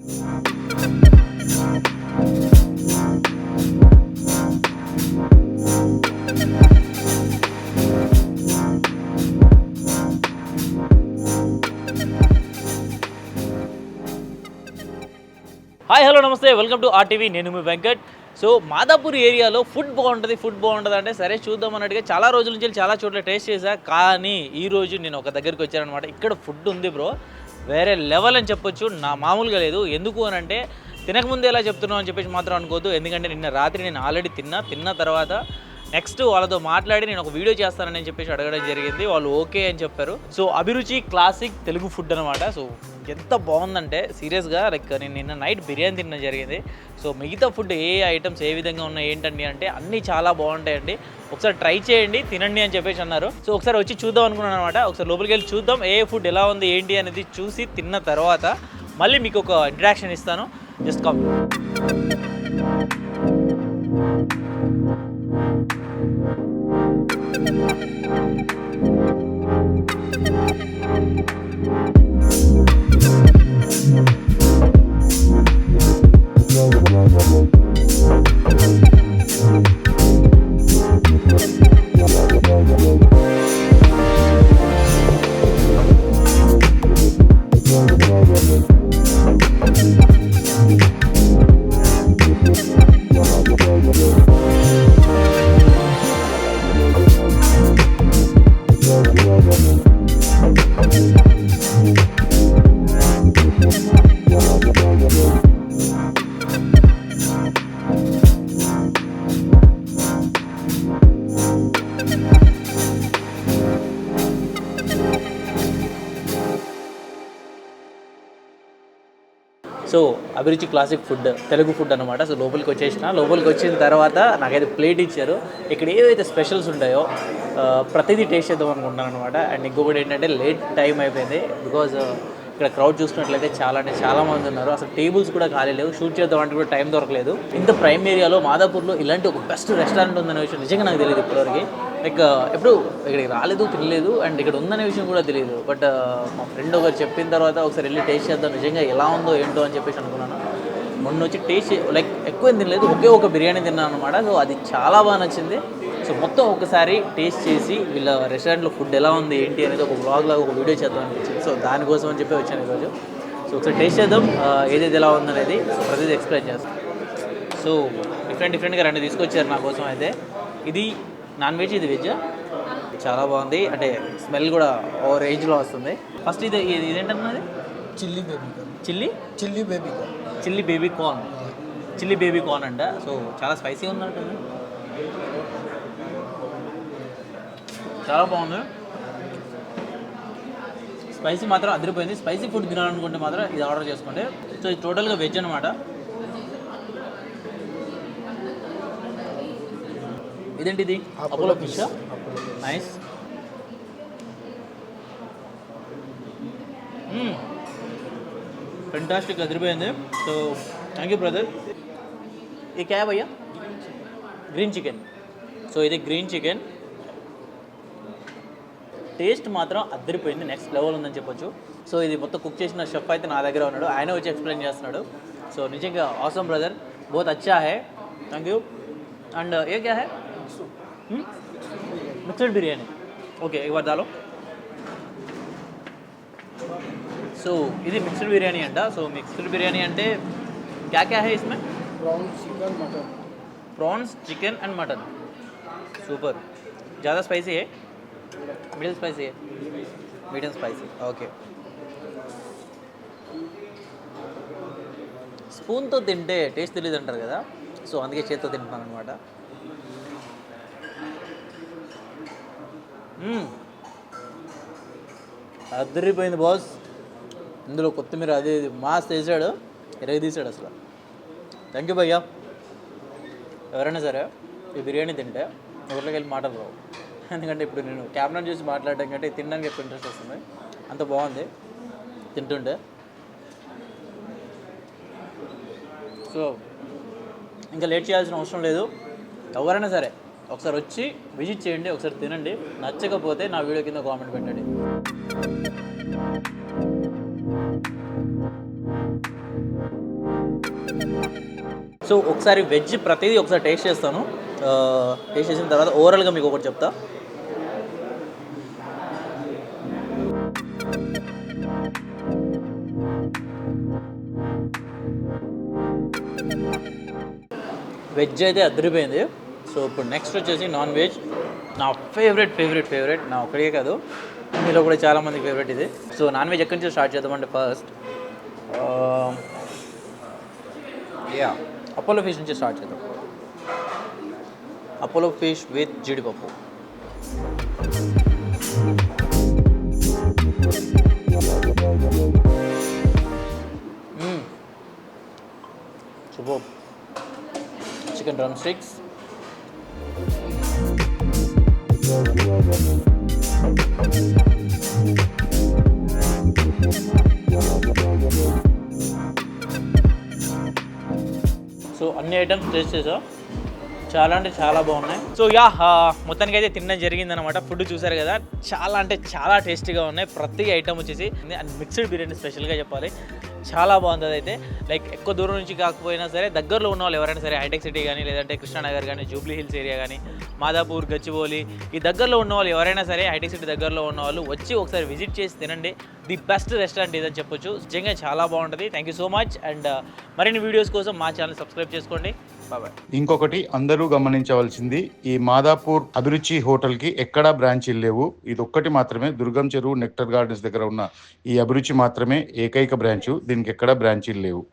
Hi hello నమస్తే, welcome to RTV. నేను మీ Venkat. So Madhapur ఏరియాలో ఫుడ్ బాగుంటుంది అంటే సరే చూద్దాం అన్నట్టుగా చాలా రోజుల నుంచి చాలా చోట్ల టేస్ట్ చేశా. కానీ ఈరోజు నేను ఒక దగ్గరికి వచ్చానమాట. ఇక్కడ ఫుడ్ ఉంది బ్రో, వేరే లెవెల్ అని చెప్పొచ్చు. నా మామూలుగా లేదు. ఎందుకు అని అంటే తినకముందే ఎలా చెప్తున్నావు అని చెప్పేసి మాత్రం అనుకోవద్దు. ఎందుకంటే నిన్న రాత్రి నేను ఆల్రెడీ తిన్న తర్వాత నెక్స్ట్ వాళ్ళతో మాట్లాడి నేను ఒక వీడియో చేస్తానని చెప్పేసి అడగడం జరిగింది. వాళ్ళు ఓకే అని చెప్పారు. సో అభిరుచి క్లాసిక్ తెలుగు ఫుడ్ అనమాట. సో ఎంత బాగుందంటే సీరియస్గా లైక్ నేను నిన్న నైట్ బిర్యానీ తినడం జరిగింది. సో మిగతా ఫుడ్ ఏ ఐటమ్స్ ఏ విధంగా ఉన్నాయి ఏంటండి అంటే అన్నీ చాలా బాగుంటాయండి. ఒకసారి ట్రై చేయండి, తినండి అని చెప్పేసి అన్నారు. సో ఒకసారి వచ్చి చూద్దాం అనుకున్నాను అనమాట. ఒకసారి లోపలికి వెళ్ళి చూద్దాం ఏ ఫుడ్ ఎలా ఉంది ఏంటి అనేది చూసి తిన్న తర్వాత మళ్ళీ మీకు ఒక ఇంట్రాక్షన్ ఇస్తాను. Just come. సో అభిరుచి క్లాసిక్ ఫుడ్ తెలుగు ఫుడ్ అనమాట. సో లోపలికి వచ్చిన తర్వాత నాకైతే ప్లేట్ ఇచ్చారు. ఇక్కడ ఏవైతే స్పెషల్స్ ఉంటాయో ప్రతిదీ టేస్ట్ చేద్దాం అనుకుంటున్నాను అనమాట. అండ్ ఇంకొకటి ఏంటంటే లేట్ టైం అయిపోయింది. బికాజ్ ఇక్కడ క్రౌడ్ చూసుకున్నట్లయితే చాలా మంది ఉన్నారు. అసలు టేబుల్స్ కూడా ఖాళీ లేవు. షూట్ చేద్దాం అంటే కూడా టైం దొరకలేదు. ఇంత ప్రైమ్ ఏరియాలో మాదాపూర్లో ఇలాంటి ఒక బెస్ట్ రెస్టారెంట్ ఉందనే విషయం నిజంగా నాకు తెలియదు ఇప్పటివరకు. లైక్ ఎప్పుడు ఇక్కడికి రాలేదు, తినలేదు, అండ్ ఇక్కడ ఉందనే విషయం కూడా తెలియదు. బట్ మా ఫ్రెండ్ ఒకరు చెప్పిన తర్వాత ఒకసారి వెళ్ళి టేస్ట్ చేద్దాం నిజంగా ఎలా ఉందో ఏంటో అని చెప్పేసి అనుకున్నాను. మొన్న వచ్చి టేస్ట్ లైక్ ఎక్కువ ఏం తినలేదు, ఒక బిర్యానీ తిన్నాను అనమాట. సో అది చాలా బాగా నచ్చింది. సో మొత్తం ఒకసారి టేస్ట్ చేసి వీళ్ళ రెస్టారెంట్లో ఫుడ్ ఎలా ఉంది ఏంటి అనేది ఒక బ్లాగ్ లాగా ఒక వీడియో చేద్దాం అనిపించింది. సో దానికోసం అని చెప్పి వచ్చాను ఈరోజు. సో ఒకసారి టేస్ట్ చేద్దాం ఏదైతే ఎలా ఉందనేది ప్రతిదీ ఎక్స్ప్లెయిన్ చేస్తాం. సో డిఫరెంట్గా రెండు తీసుకొచ్చారు నా కోసం. అయితే ఇది నాన్ వెజ్, ఇది వెజ్. చాలా బాగుంది, అంటే స్మెల్ కూడా ఓ రేంజ్లో వస్తుంది. ఫస్ట్ ఇదేంటన్నది chilli baby corn. Chilli baby corn అంట. సో చాలా స్పైసీ ఉందంటుంది. చాలా బాగుంది. స్పైసీ మాత్రం అదిరిపోయింది. స్పైసీ ఫుడ్ తినాలనుకుంటే మాత్రం ఇది ఆర్డర్ చేసుకోండి. సో ఇది టోటల్గా వెజ్ అనమాట. ఇదేంటిది అపోలో ఫిష్. నైస్. ఫెంటాస్టిక్, అదిరిపోయింది. So thank you brother. ఈ క్యాబ్ అయ్యా గ్రీన్ చికెన్. సో ఇది గ్రీన్ చికెన్. టేస్ట్ మాత్రం అద్దరిపోయింది, నెక్స్ట్ లెవెల్ ఉందని చెప్పొచ్చు. సో ఇది మొత్తం కుక్ చేసిన షెఫ్ అయితే నా దగ్గర ఉన్నాడు, ఆయన వచ్చి ఎక్స్ప్లెయిన్ చేస్తున్నాడు. సో నిజంగా ఆసమ్ బ్రదర్, బహుత్ అచ్చా హై. Thank you. అండ్ ఏ క్యా హై? మిక్స్డ్ బిర్యానీ. ఓకే, एक बार डालो. సో ఇది మిక్స్డ్ బిర్యానీ అంట. సో మిక్స్డ్ బిర్యానీ అంటే క్యా క్యా హై ఇస్మే? Prawns chicken and mutton. Super. ज़्यादा स्पाइसी है? मिडिल स्पाइसी है? Medium spicy. ओके. స్పూన్తో తింటే టేస్ట్ తెలియదు అంటారు కదా. సో అందుకే చేతితో తింటున్నాను అనమాట. అద్దరిపోయింది బాస్. ఇందులో కొత్తిమీర అది మాస్ తీసాడు, తీసాడు అసలు. థ్యాంక్ యూ భయ్యా. ఎవరైనా సరే ఈ బిర్యానీ తింటే ఊర్లోకి వెళ్ళి మాటలు రావు. ఎందుకంటే ఇప్పుడు నేను కెమెరా చూసి మాట్లాడడం కంటే తినడానికి ఎక్కువ ఇంట్రెస్ట్ వస్తుంది. అంత బాగుంది తింటుంటే. సో ఇంకా లేట్ చేయాల్సిన అవసరం లేదు. ఎవరైనా సరే ఒకసారి వచ్చి విజిట్ చేయండి, ఒకసారి తినండి. నచ్చకపోతే నా వీడియో కింద కామెంట్ పెట్టండి. సో ఒకసారి వెజ్ ప్రతిదీ ఒకసారి టేస్ట్ చేస్తాను. టేస్ట్ చేసిన తర్వాత ఓవరాల్గా మీకు ఒకటి చెప్తా. వెజ్ అయితే అదిరిపోయింది. సో ఇప్పుడు నెక్స్ట్ వచ్చేసి నాన్ వెజ్. నా ఫేవరెట్ నా ఒక్కడికే కాదు, మీలో కూడా చాలామంది ఫేవరెట్ ఇది. సో నాన్ వెజ్ ఎక్కడి నుంచి స్టార్ట్ చేద్దామంటే ఫస్ట్ అపోలో ఫిష్ నుంచి స్టార్ట్ చేద్దాం. అపోలో ఫిష్ విత్ జీడిపప్పు. Super. Chicken drum sticks, so అన్ని ఐటమ్స్ టేస్ట్ చేసా, చాలా అంటే చాలా బాగున్నాయి. సో మొత్తానికి అయితే తినడం జరిగిందనమాట. ఫుడ్ చూసారు కదా, చాలా అంటే చాలా టేస్టీగా ఉన్నాయి ప్రతి ఐటమ్ వచ్చేసి. అండ్ మిక్స్డ్ బిర్యానీ స్పెషల్గా చెప్పాలి, చాలా బాగుంది. అదైతే లైక్ ఎక్కువ దూరం నుంచి కాకపోయినా సరే దగ్గరలో ఉన్న వాళ్ళు ఎవరైనా సరే, హైటెక్ సిటీ కానీ, లేదంటే కృష్ణానగర్ కానీ, జూబ్లీ హిల్స్ ఏరియా కానీ, మాదాపూర్, గచ్చిబౌలి, ఈ దగ్గరలో ఉన్న వాళ్ళు ఎవరైనా సరే, హైటెక్ సిటీ దగ్గరలో ఉన్న వాళ్ళు వచ్చి ఒకసారి విజిట్ చేసి తినండి. ది బెస్ట్ రెస్టారెంట్ ఇదని చెప్పొచ్చు. నిజంగా చాలా బాగుంటుంది. Thank you so much. And మరిన్ని వీడియోస్ కోసం మా ఛానల్ సబ్స్క్రైబ్ చేసుకోండి. బాయ్. ఇంకొకటి అందరూ గమనించవలసింది, ఈ మాదాపూర్ అభిరుచి హోటల్కి ఎక్కడా బ్రాంచీలు లేవు. ఇది ఒక్కటి మాత్రమే, దుర్గం చెరువు నెక్టర్ గార్డెన్స్ దగ్గర ఉన్న ఈ అభిరుచి మాత్రమే ఏకైక బ్రాంచు. దీనికి ఎక్కడా బ్రాంచీలు లేవు.